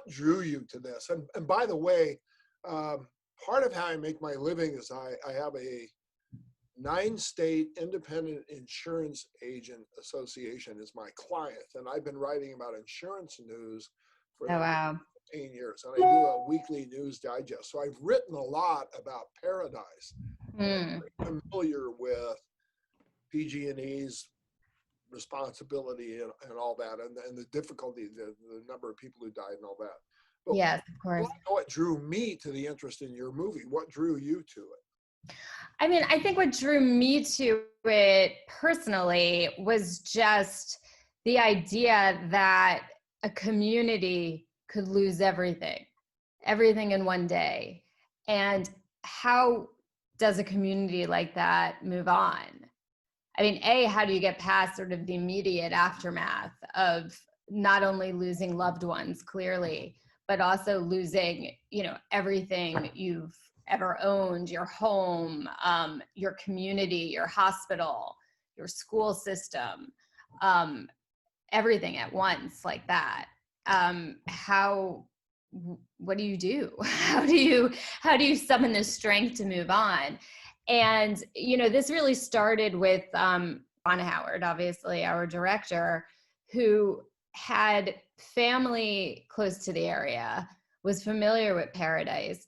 drew you to this? And by the way, part of how I make my living is I have a 9-state independent insurance agent association is my client. And I've been writing about insurance news for Oh, wow. 15 years. And I do a weekly news digest. So I've written a lot about Paradise. I'm very familiar with PG&E's responsibility and all that, and the difficulty, the number of people who died and all that. But Yes, of course. what drew me to the interest in your movie? What drew you to it? I mean, I think what drew me to it personally was just the idea that a community could lose everything in one day. And how does a community like that move on? I mean, how do you get past sort of the immediate aftermath of not only losing loved ones, clearly, but also losing, everything you've ever owned, your home, your community, your hospital, your school system, everything at once like that. What do you do? How do you summon the strength to move on? And, this really started with Ron Howard, obviously our director, who had family close to the area, was familiar with Paradise,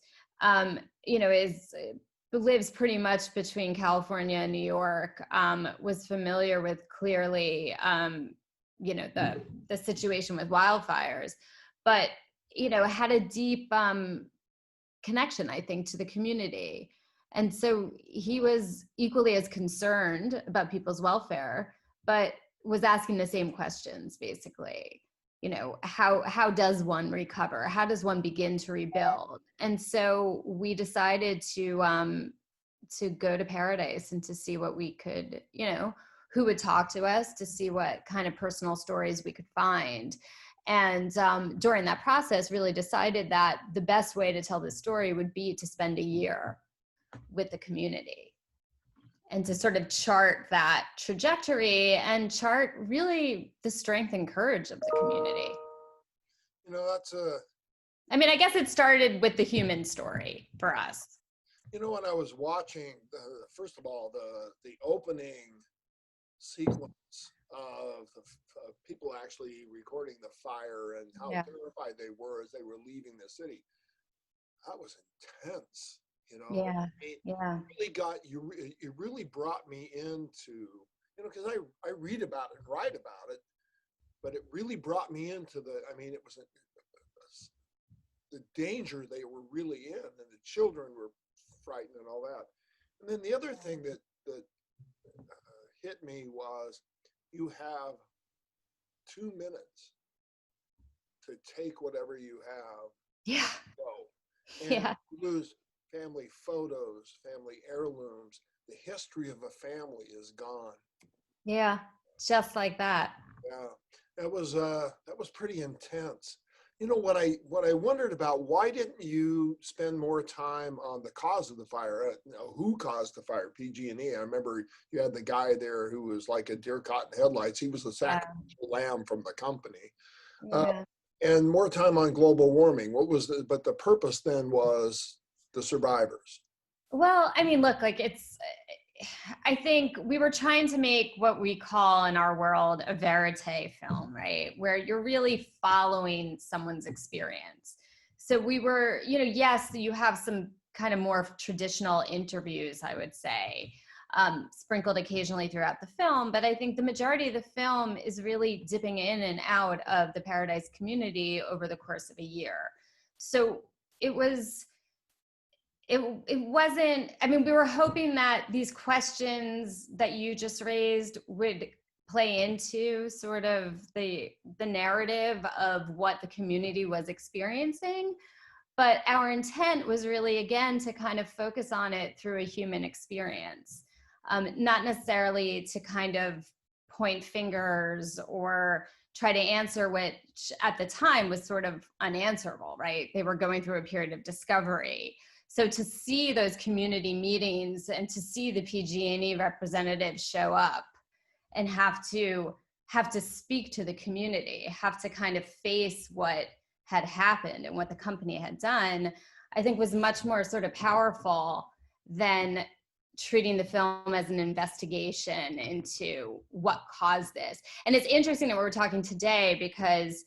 lives pretty much between California and New York, was familiar with clearly, the situation with wildfires, but, had a deep connection, I think, to the community. And so he was equally as concerned about people's welfare, but was asking the same questions, basically. How does one recover? How does one begin to rebuild? And so we decided to go to Paradise and to see what we could, who would talk to us, to see what kind of personal stories we could find. And during that process, really decided that the best way to tell this story would be to spend a year with the community and to sort of chart that trajectory and chart really the strength and courage of the community. I guess it started with the human story for us. When I was watching, first of all, the opening sequence of people actually recording the fire and how terrified they were as they were leaving the city, that was intense. It really brought me into, because I read about it and write about it, but it really brought me into it was the danger they were really in, and the children were frightened and all that. And then the other thing that hit me was you have 2 minutes to take whatever you have. Yeah. Go. And you lose family photos, family heirlooms. The history of a family is gone. Yeah, just like that. Yeah, that was pretty intense. What I wondered about, why didn't you spend more time on the cause of the fire? Who caused the fire? PG&E. I remember you had the guy there who was like a deer caught in headlights. He was the sacrificial lamb from the company. Yeah. And more time on global warming. But the purpose then was the survivors. Well, look, I think we were trying to make what we call in our world a verite film, right? Where you're really following someone's experience. So we were, yes, you have some kind of more traditional interviews, I would say, sprinkled occasionally throughout the film. But I think the majority of the film is really dipping in and out of the Paradise community over the course of a year. So it wasn't, we were hoping that these questions that you just raised would play into sort of the narrative of what the community was experiencing. But our intent was really, again, to kind of focus on it through a human experience, not necessarily to kind of point fingers or try to answer which at the time was sort of unanswerable, right? They were going through a period of discovery. So to see those community meetings and to see the PG&E representatives show up and have to speak to the community, have to kind of face what had happened and what the company had done, I think was much more sort of powerful than treating the film as an investigation into what caused this. And it's interesting that we're talking today because,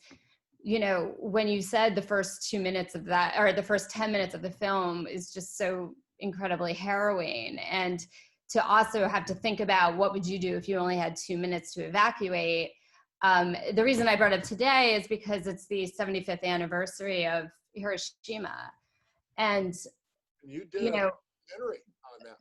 you know, when you said the first 2 minutes of that, or the first 10 minutes of the film is just so incredibly harrowing. And to also have to think about what would you do if you only had 2 minutes to evacuate. The reason I brought it up today is because it's the 75th anniversary of Hiroshima. And, you did you a know, documentary on that.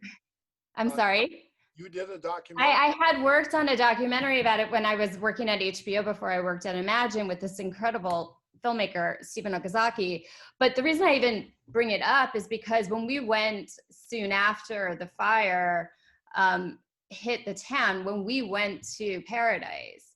I'm sorry? You did a documentary. I had worked on a documentary about it when I was working at HBO before I worked at Imagine with this incredible filmmaker, Stephen Okazaki. But the reason I even bring it up is because when we went soon after the fire hit the town, when we went to Paradise,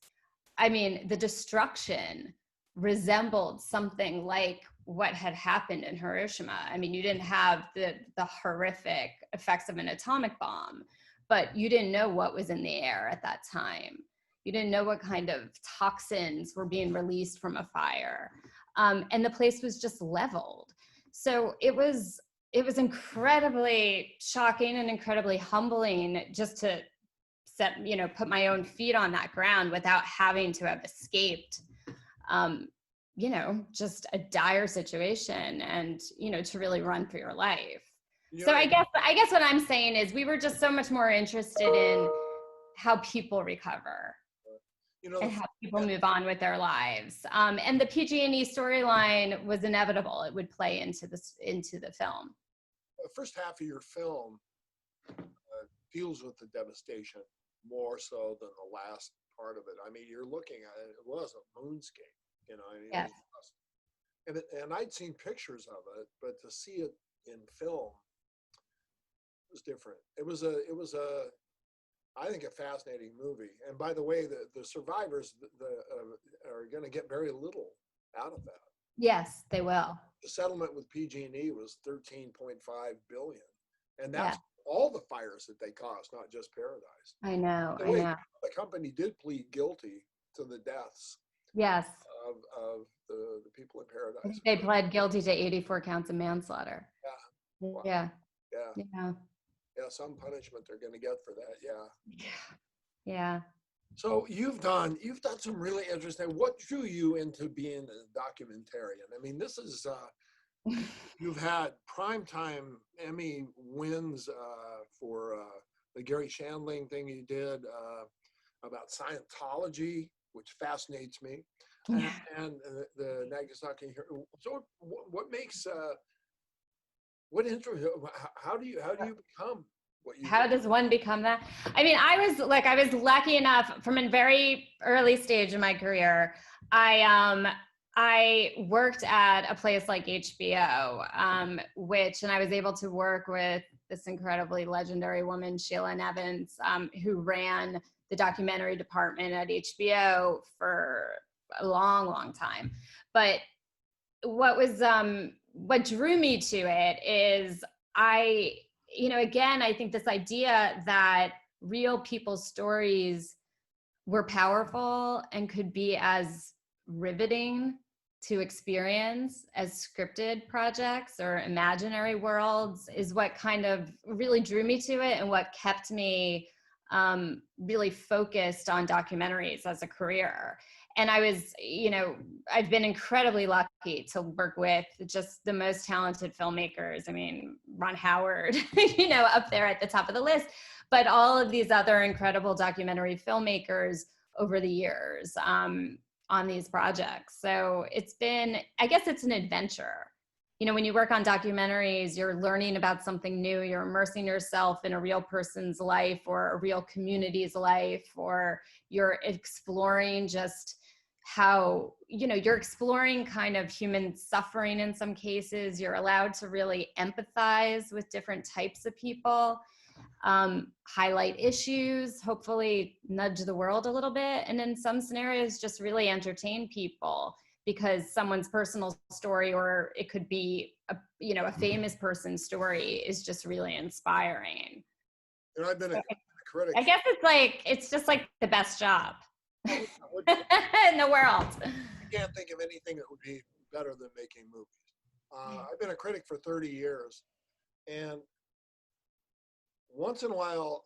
I mean, the destruction resembled something like what had happened in Hiroshima. I mean, you didn't have the horrific effects of an atomic bomb, but you didn't know what was in the air at that time. You didn't know what kind of toxins were being released from a fire. And the place was just leveled. So it was incredibly shocking and incredibly humbling just to put my own feet on that ground without having to have escaped, just a dire situation and, to really run for your life. So I guess what I'm saying is we were just so much more interested in how people recover and how people move on with their lives. And the PG&E storyline was inevitable. It would play into the film. The first half of your film deals with the devastation more so than the last part of it. I mean, you're looking at it, it was a moonscape, Yes. And I'd seen pictures of it, but to see it in film was different. It was I think a fascinating movie. And by the way, the survivors are going to get very little out of that. Yes, they will. The settlement with PG&E was $13.5 billion, and that's all the fires that they caused, not just Paradise. I know. The company did plead guilty to the deaths. Yes. Of the people in Paradise. They pled guilty to 84 counts of manslaughter. Yeah. Wow. Yeah. Yeah. Yeah. Some punishment they're going to get for that. Yeah. Yeah. So you've done some really interesting. What drew you into being a documentarian? I mean, this is you've had primetime Emmy wins for the Gary Shandling thing you did about Scientology, which fascinates me, and the Nagasaki. So what makes what interest? How do you become? How does one become that? I mean, I was lucky enough from a very early stage in my career. I worked at a place like HBO, and I was able to work with this incredibly legendary woman, Sheila Nevins, who ran the documentary department at HBO for a long, long time. But what drew me to it is again, I think this idea that real people's stories were powerful and could be as riveting to experience as scripted projects or imaginary worlds is what kind of really drew me to it and what kept me really focused on documentaries as a career. And I was, I've been incredibly lucky to work with just the most talented filmmakers. I mean, Ron Howard, up there at the top of the list, but all of these other incredible documentary filmmakers over the years on these projects. So I guess it's an adventure. When you work on documentaries, you're learning about something new, you're immersing yourself in a real person's life or a real community's life, or you're exploring just how, you're exploring kind of human suffering in some cases. You're allowed to really empathize with different types of people, highlight issues, hopefully nudge the world a little bit, and in some scenarios, just really entertain people because someone's personal story, or it could be a famous person's story, is just really inspiring. I've been a critic. I guess it's just like the best job in the world. I can't think of anything that would be better than making movies. I've been a critic for 30 years, and once in a while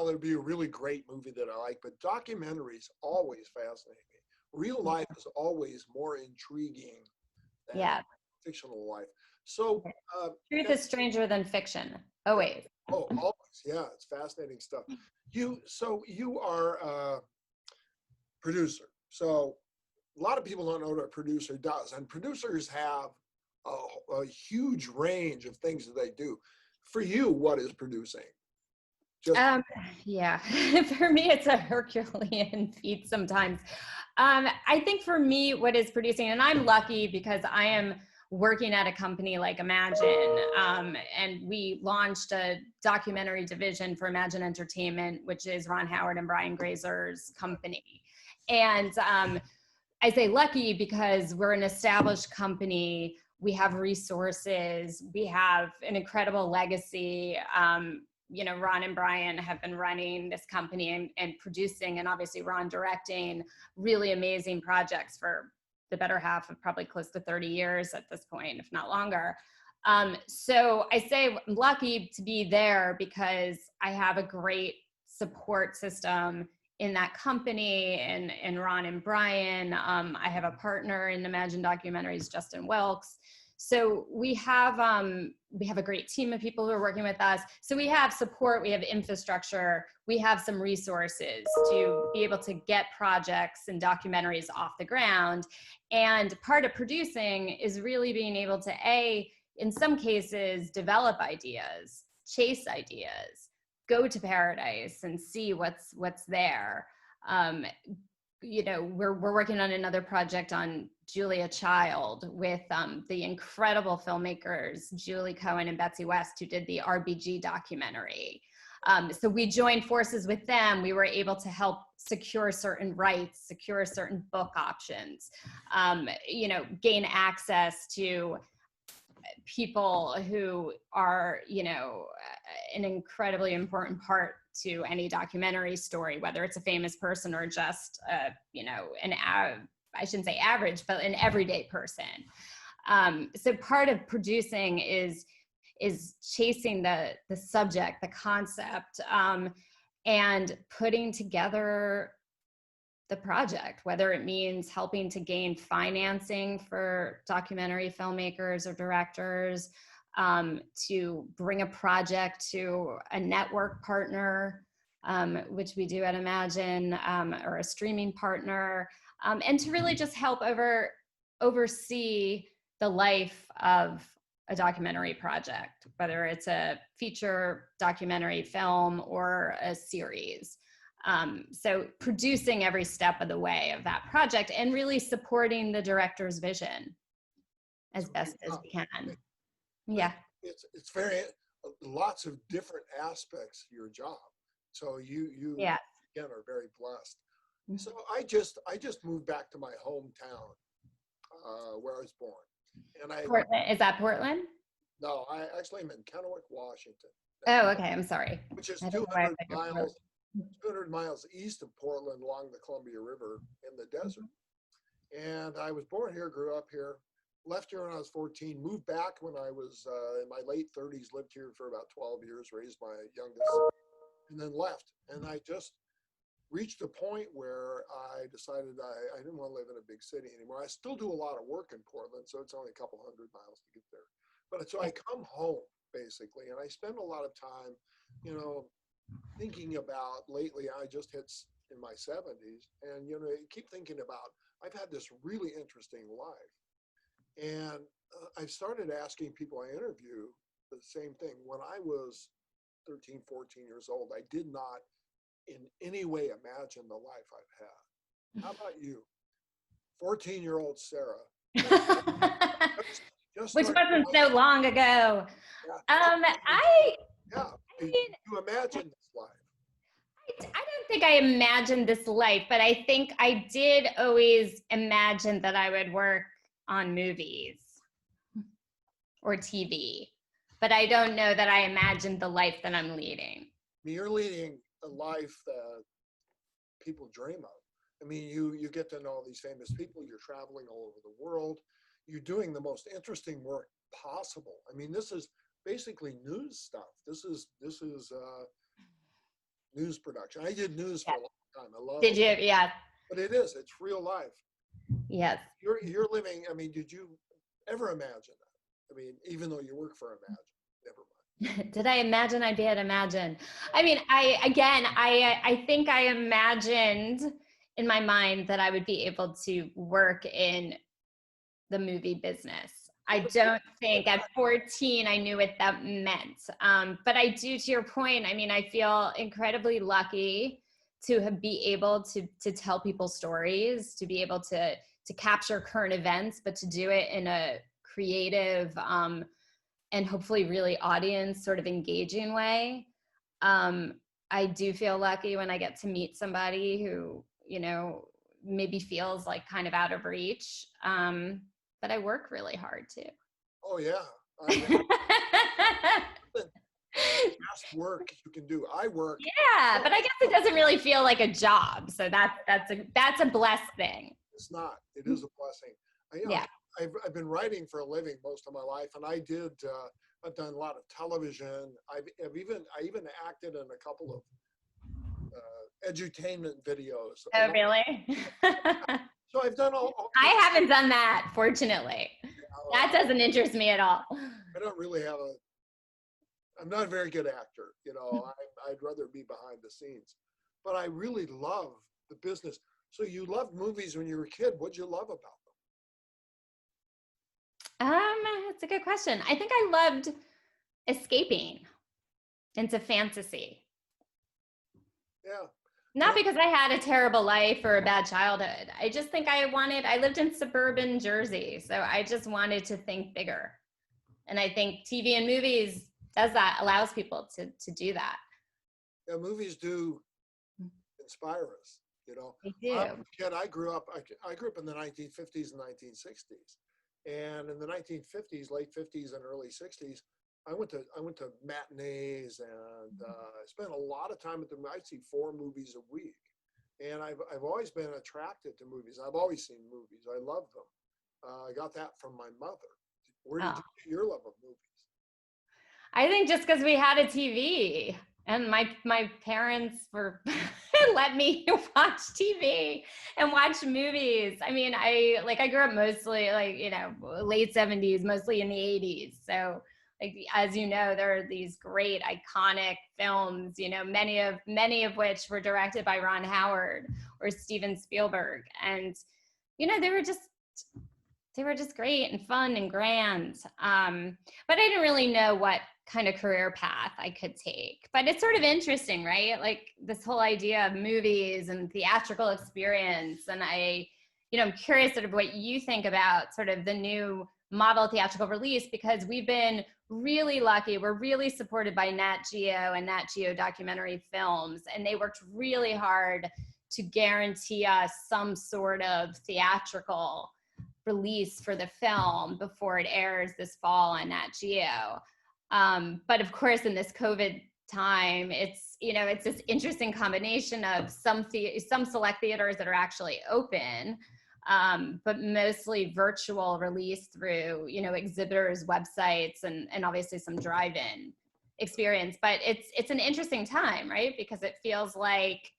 there'll be a really great movie that I like, but documentaries always fascinate me. Real life is always more intriguing than Yeah. fictional life. So Truth is stranger than fiction. Always. oh, always. Yeah, it's fascinating stuff. You are a producer. So a lot of people don't know what a producer does, and producers have a huge range of things that they do. For you, what is producing? Yeah, for me, it's a Herculean feat sometimes. I think for me, what is producing, and I'm lucky because I am working at a company like Imagine, and we launched a documentary division for Imagine Entertainment, which is Ron Howard and Brian Grazer's company. And I say lucky because we're an established company. We have resources. We have an incredible legacy. Ron and Brian have been running this company and producing, and obviously Ron directing really amazing projects for the better half of probably close to 30 years at this point, if not longer. So I say I'm lucky to be there because I have a great support system in that company and Ron and Brian. I have a partner in Imagine Documentaries, Justin Wilkes. So we have a great team of people who are working with us. So we have support, we have infrastructure, we have some resources to be able to get projects and documentaries off the ground. And part of producing is really being able to, in some cases, develop ideas, chase ideas, go to Paradise and see what's there. We're working on another project on Julia Child with the incredible filmmakers Julie Cohen and Betsy West, who did the RBG documentary. So we joined forces with them. We were able to help secure certain rights, secure certain book options, gain access to people who are, an incredibly important part to any documentary story, whether it's a famous person or just, I shouldn't say average, but an everyday person. So part of producing is chasing the subject, the concept, and putting together the project, whether it means helping to gain financing for documentary filmmakers or directors, to bring a project to a network partner, which we do at Imagine, or a streaming partner, and to really just help oversee the life of a documentary project, whether it's a feature documentary film or a series. So producing every step of the way of that project and really supporting the director's vision as best as we can. Yeah. It's very, lots of different aspects of your job. So you yeah. again are very blessed. So I just moved back to my hometown, where I was born. And Portland. Is that Portland? No, I actually am in Kennewick, Washington. Oh, okay. I'm sorry. Which is 200 miles east of Portland along the Columbia River in the desert. And I was born here, grew up here, left here when I was 14, moved back when I was in my late 30s, lived here for about 12 years, raised my youngest, and then left. And I just reached a point where I decided I didn't want to live in a big city anymore. I still do a lot of work in Portland, so it's only a couple hundred miles to get there. But so I come home, basically, and I spend a lot of time, thinking about, lately I just hit in my 70s, and I keep thinking about, I've had this really interesting life, and I've started asking people I interview the same thing. When I was 13, 14 years old, I did not in any way imagine the life I've had. How about you? 14-year-old Sarah. Which wasn't so long ago. You imagine this life. I don't think I imagined this life, but I think I did always imagine that I would work on movies or TV, but I don't know that I imagined the life that I'm leading. You're leading a life that people dream of. I mean, you get to know all these famous people. You're traveling all over the world. You're doing the most interesting work possible. I mean, this is basically news stuff. This is news production. I did news for Yeah. a long time. I love Did it, you? Yeah. but it is. It's real life. Yes. You're living. I mean, did you ever imagine that? I mean, even though you work for Imagine, never mind. Did I imagine I'd be at Imagine? I mean, I think I imagined in my mind that I would be able to work in the movie business. I don't think at 14 I knew what that meant. But I do, to your point, I mean, I feel incredibly lucky to be able to tell people stories, to be able to capture current events, but to do it in a creative and hopefully really audience sort of engaging way. I do feel lucky when I get to meet somebody who, maybe feels like kind of out of reach. But I work really hard too. Oh yeah, best work you can do. I work. Yeah, but I guess it doesn't really feel like a job. So that's a blessed thing. It's not. It is a blessing. Yeah. I've been writing for a living most of my life, and I've done a lot of television. I even acted in a couple of edutainment videos. Oh, really? So I've done all I haven't done that, fortunately. That doesn't interest me at all. I don't really have I'm not a very good actor. I'd rather be behind the scenes. But I really love the business. So you loved movies when you were a kid. What'd you love about them? That's a good question. I think I loved escaping into fantasy. Yeah. Not because I had a terrible life or a bad childhood. I just think I lived in suburban Jersey, so I just wanted to think bigger. And I think TV and movies does that, allows people to do that. Yeah, movies do inspire us, They do. I grew up in the 1950s and 1960s. And in the 1950s, late 50s and early 60s, I went to matinees, and I spent a lot of time at them. I'd see 4 movies a week, and I've always been attracted to movies. I've always seen movies. I love them. I got that from my mother. Where did you get your love of movies? I think just because we had a TV, and my parents were let me watch TV and watch movies. I mean, I grew up mostly late 70s, mostly in the 80s. So as you know, there are these great iconic films, many of which were directed by Ron Howard or Steven Spielberg. And, they were just great and fun and grand. But I didn't really know what kind of career path I could take. But it's sort of interesting, right? Like this whole idea of movies and theatrical experience. And I'm curious sort of what you think about sort of the new model theatrical release, because we've been really lucky. We're really supported by Nat Geo and Nat Geo Documentary Films, and they worked really hard to guarantee us some sort of theatrical release for the film before it airs this fall on Nat Geo. But of course, in this COVID time, it's this interesting combination of some select theaters that are actually open, but mostly virtual release through, exhibitors' websites and obviously some drive-in experience. But it's an interesting time, right? Because it feels like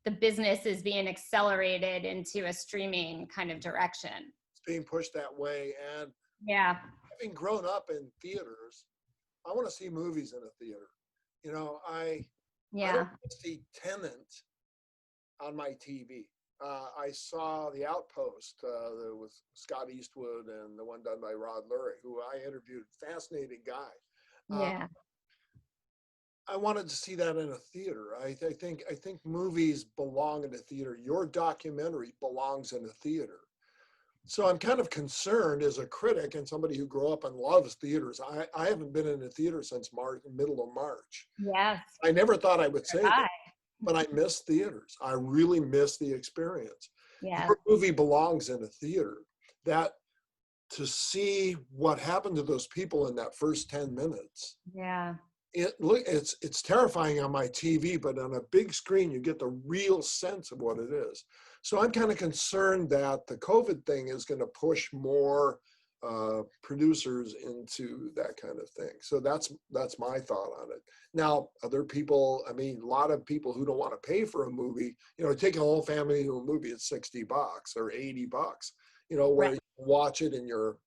the business is being accelerated into a streaming kind of direction. It's being pushed that way. And yeah, having grown up in theaters, I want to see movies in a theater. I don't see Tenet on my TV. I saw The Outpost with Scott Eastwood and the one done by Rod Lurie, who I interviewed. Fascinating guy. Yeah. I wanted to see that in a theater. I think movies belong in a theater. Your documentary belongs in a theater. So I'm kind of concerned as a critic and somebody who grew up and loves theaters. I haven't been in a theater since middle of March. Yes. I never thought I would say that, but I miss theaters. I really miss the experience. Yeah. Your movie belongs in a theater. That to see what happened to those people in that first 10 minutes. Yeah. it's terrifying on my TV, but on a big screen, you get the real sense of what it is. So I'm kind of concerned that the COVID thing is going to push more producers into that kind of thing. So that's my thought on it. Now, other people, I mean, a lot of people who don't want to pay for a movie, take a whole family to a movie, it's $60 or $80, where Right. you watch it in your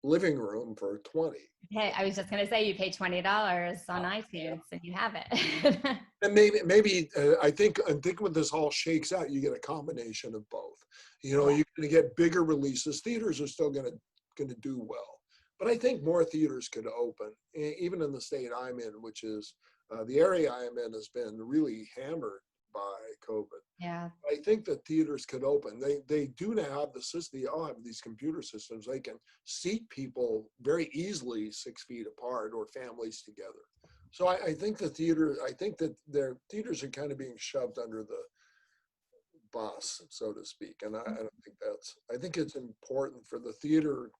living room for 20. Hey, I was just going to say, you pay $20 on iTunes and you have it. And maybe I think when this all shakes out, you get a combination of both. You're going to get bigger releases. Theaters are still going to do well, but I think more theaters could open, even in the state I'm in, which is the area I am in has been really hammered by COVID. Yeah. I think that theaters could open. They do now have the system. They all have these computer systems. They can seat people very easily 6 feet apart or families together. So I think that their theaters are kind of being shoved under the bus, so to speak. And I don't think I think it's important for the theater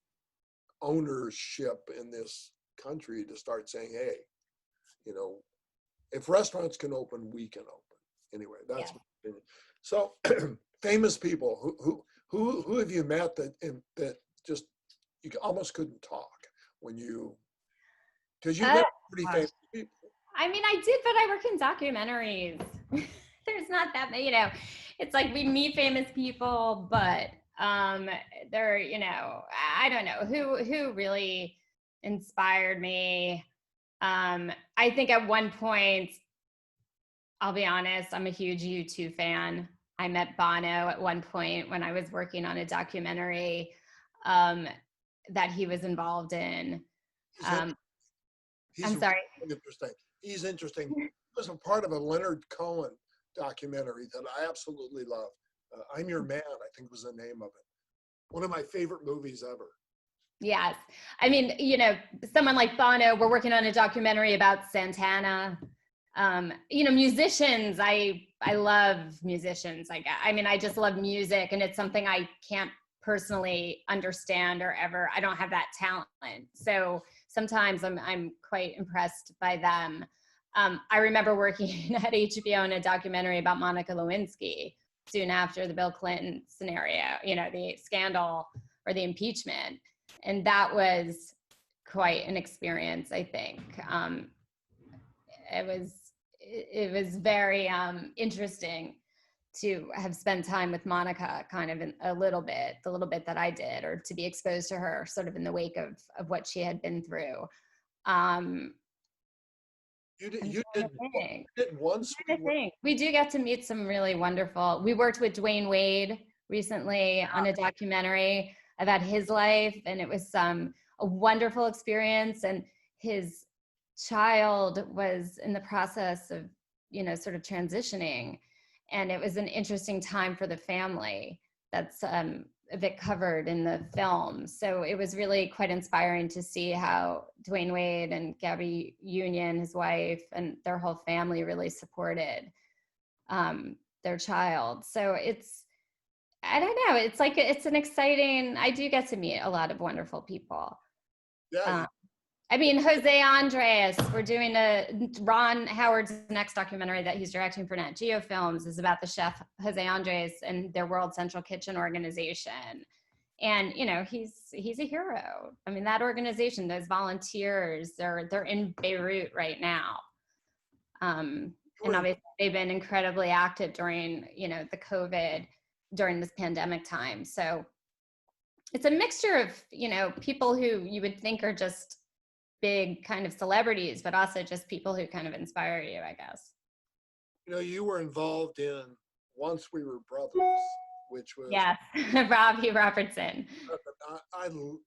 ownership in this country to start saying, hey, if restaurants can open, we can open. Anyway, that's my opinion. So famous people, who have you met that just, you almost couldn't talk because you've met pretty famous people. I mean, I did, but I work in documentaries. There's not that many, it's like we meet famous people, but they're, I don't know who really inspired me. I think at one point, I'll be honest, I'm a huge U2 fan. I met Bono at one point when I was working on a documentary that he was involved in. I'm sorry. Interesting. He's interesting. He was a part of a Leonard Cohen documentary that I absolutely love. I'm Your Man, I think was the name of it. One of my favorite movies ever. Yes. I mean, someone like Bono, we're working on a documentary about Santana. Musicians, I love musicians. I just love music, and it's something I can't personally understand I don't have that talent. So sometimes I'm quite impressed by them. I remember working at HBO in a documentary about Monica Lewinsky soon after the Bill Clinton scenario, the scandal or the impeachment. And that was quite an experience, I think. It was very interesting to have spent time with Monica kind of the little bit that I did, or to be exposed to her sort of in the wake of what she had been through. You did once. We do get to meet some really wonderful. We worked with Dwayne Wade recently on a documentary about his life, and it was a wonderful experience. And his child was in the process of, sort of transitioning, and it was an interesting time for the family. That's a bit covered in the film. So it was really quite inspiring to see how Dwayne Wade and Gabby Union, his wife, and their whole family really supported their child. So I don't know, it's an exciting, I do get to meet a lot of wonderful people. Yeah. Jose Andres, we're doing Ron Howard's next documentary that he's directing for Nat Geo Films is about the chef Jose Andres and their World Central Kitchen organization. And, he's a hero. That organization, those volunteers, they're in Beirut right now. And obviously they've been incredibly active during, the COVID, during this pandemic time. So it's a mixture of, people who you would think are just big kind of celebrities, but also just people who kind of inspire you, I guess. You were involved in Once We Were Brothers, which was Robbie Robertson.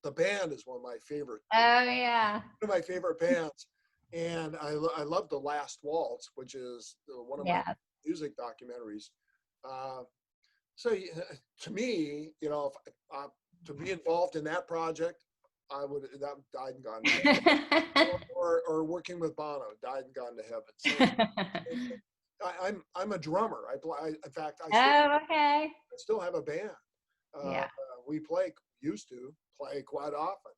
The band is one of my favorite. Oh yeah, one of my favorite bands, and I love The Last Waltz, which is one of my music documentaries. So to me, to be involved in that project, I would that died and gone to heaven. or working with Bono, died and gone to heaven. So, I'm a drummer. In fact, I still have a band. We used to play quite often.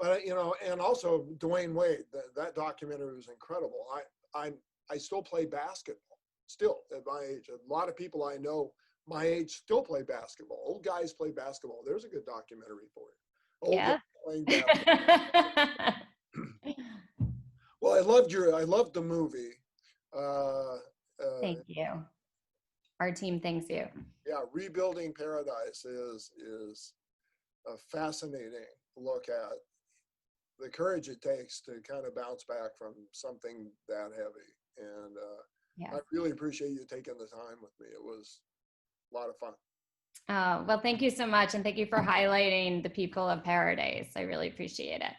But and also Dwayne Wade, that documentary was incredible. I still play basketball, still at my age. A lot of people I know my age still play basketball. Old guys play basketball. There's a good documentary for you. Old guys Yeah. playing basketball. Well, I loved the movie. Uh, Thank you. Our team thanks you. yeah, Rebuilding Paradise is a fascinating look at the courage it takes to kind of bounce back from something that heavy. And Yeah. I really appreciate you taking the time with me. It was a lot of fun. Well, thank you so much. And thank you for highlighting the people of Paradise. I really appreciate it.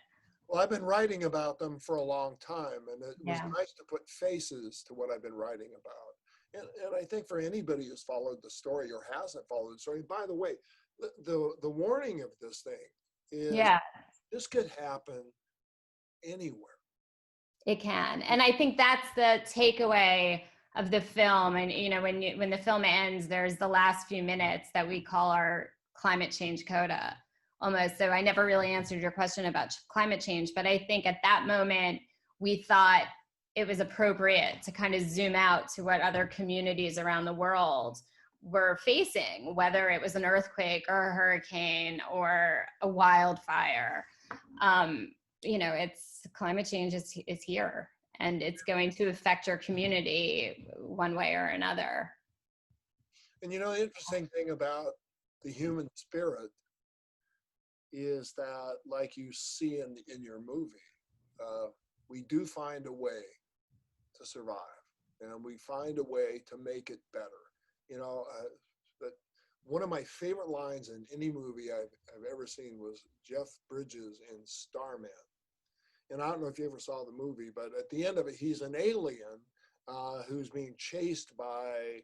Well, I've been writing about them for a long time, and it was Yeah. nice to put faces to what I've been writing about. And I think for anybody who's followed the story or hasn't followed the story, by the way, the warning of this thing is Yeah, this could happen anywhere. it can. And I think that's the takeaway of the film. And when the film ends, there's the last few minutes that we call our climate change coda almost. So I never really answered your question about climate change, but I think at that moment we thought it was appropriate to kind of zoom out to what other communities around the world were facing, whether it was an earthquake or a hurricane or a wildfire. It's climate change is here, and it's going to affect your community one way or another. And the interesting thing about the human spirit is that, like you see in your movie, we do find a way to survive, and we find a way to make it better. But one of my favorite lines in any movie I've ever seen was Jeff Bridges in Starman. And I don't know if you ever saw the movie, but at the end of it, he's an alien who's being chased by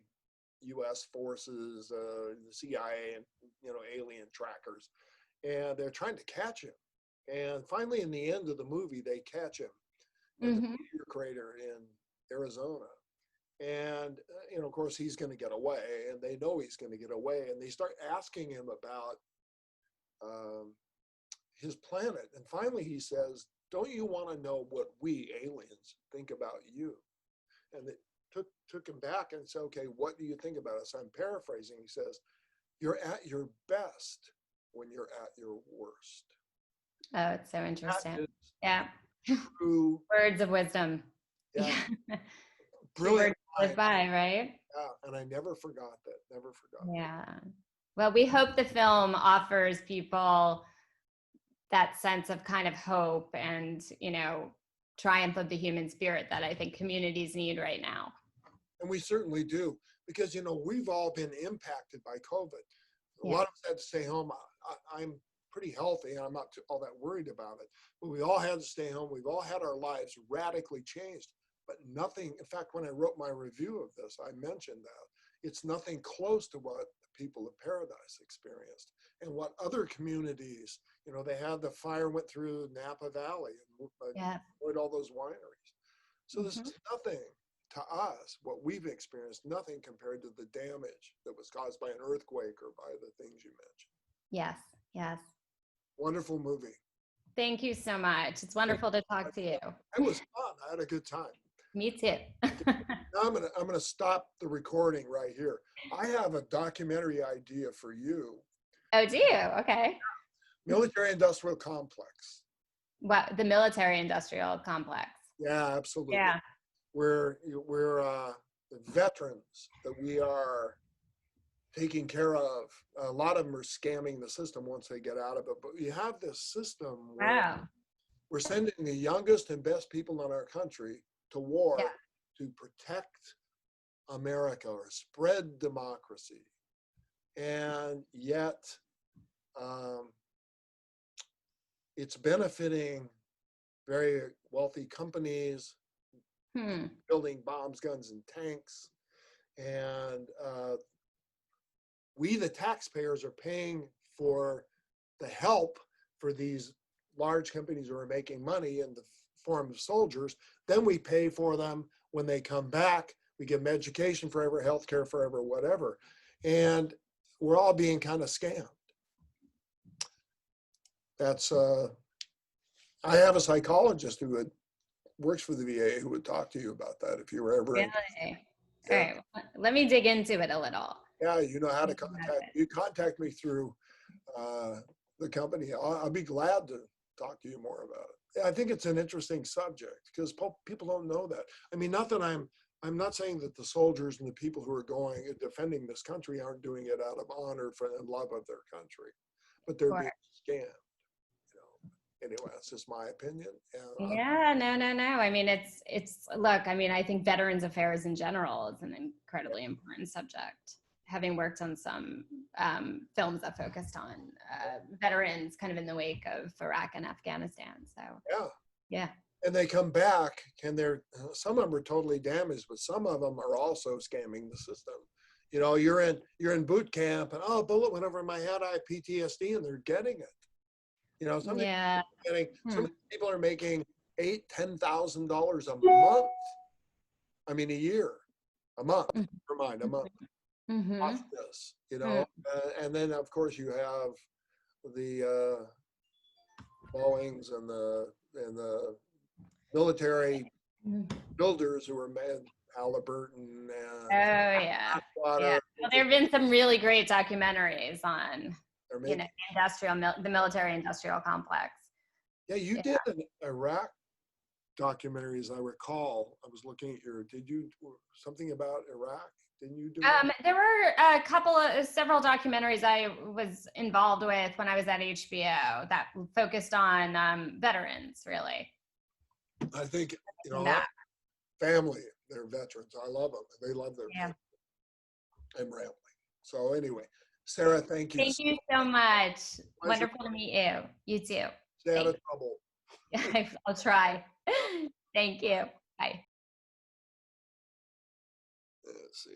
U.S. forces, the CIA, and alien trackers, and they're trying to catch him. And finally, in the end of the movie, they catch him at the meteor crater in Arizona. And of course, he's going to get away, and they know he's going to get away, and they start asking him about his planet. And finally, he says, "Don't you want to know what we aliens think about you?" And it took him back and said, "Okay, what do you think about us?" I'm paraphrasing. He says, "You're at your best when you're at your worst." Oh, it's so interesting. That Yeah. True. Words of wisdom. Yeah. Brilliant. Live by, right? Yeah, and I never forgot that. Never forgot. Yeah. Well, we hope the film offers people that sense of kind of hope and, triumph of the human spirit that I think communities need right now. And we certainly do, because, we've all been impacted by COVID. A lot of us had to stay home. I'm pretty healthy, and I'm not all that worried about it. But we all had to stay home. We've all had our lives radically changed. But nothing, in fact, when I wrote my review of this, I mentioned that it's nothing close to what the people of Paradise experienced and what other communities, they had the fire went through Napa Valley and destroyed all those wineries. So this is nothing to us, what we've experienced, nothing compared to the damage that was caused by an earthquake or by the things you mentioned. Yes, yes. Wonderful movie. Thank you so much. It's wonderful to talk to you. It was fun. I had a good time. Me too. Now I'm gonna stop the recording right here. I have a documentary idea for you. Oh, do you? Okay. Military industrial complex. What, the military industrial complex? Yeah, absolutely. Yeah. We're the veterans that we are taking care of. A lot of them are scamming the system once they get out of it. But we have this system where we're sending the youngest and best people in our country to war to protect America or spread democracy. And yet it's benefiting very wealthy companies, building bombs, guns, and tanks. And we, the taxpayers, are paying for the help for these large companies who are making money in the form of soldiers. Then we pay for them when they come back. We give them education forever, healthcare forever, whatever. And we're all being kind of scammed. That's I have a psychologist who works for the VA who would talk to you about that if you were ever Really? Yeah. All right. Let me dig into it a little. Yeah, you know how to contact. You contact me through the company. I'll be glad to talk to you more about it. I think it's an interesting subject because people don't know that. I mean, not that I'm not saying that the soldiers and the people who are going and defending this country aren't doing it out of honor for and love of their country, but they're being scammed. Anyway, that's just my opinion. Yeah, no. I mean, look, I mean, I think veterans affairs in general is an incredibly important subject. Having worked on some films that focused on veterans kind of in the wake of Iraq and Afghanistan. So, yeah. And they come back and some of them are totally damaged, but some of them are also scamming the system. You know, you're in boot camp and, oh, a bullet went over my head, I have PTSD, and they're getting it. You know, some people are making $8,000-$10,000 a month. I mean, a month. Never mind, a month. Off this, you know, and then of course you have the Boeings and the military builders who are mad, Halliburton and Well, there have been some really great documentaries on the military industrial complex. Yeah, you did an Iraq documentary, as I recall. I was looking at did you something about Iraq? Didn't you do there were several documentaries I was involved with when I was at HBO that focused on veterans, really. I think, family, they're veterans. I love them. They love their family. I'm rambling. So anyway, Sarah, thank you. Thank you so much. Pleasure. Wonderful to meet you. You too. Stay out of trouble. I'll try. Thank you. Bye. Let's see.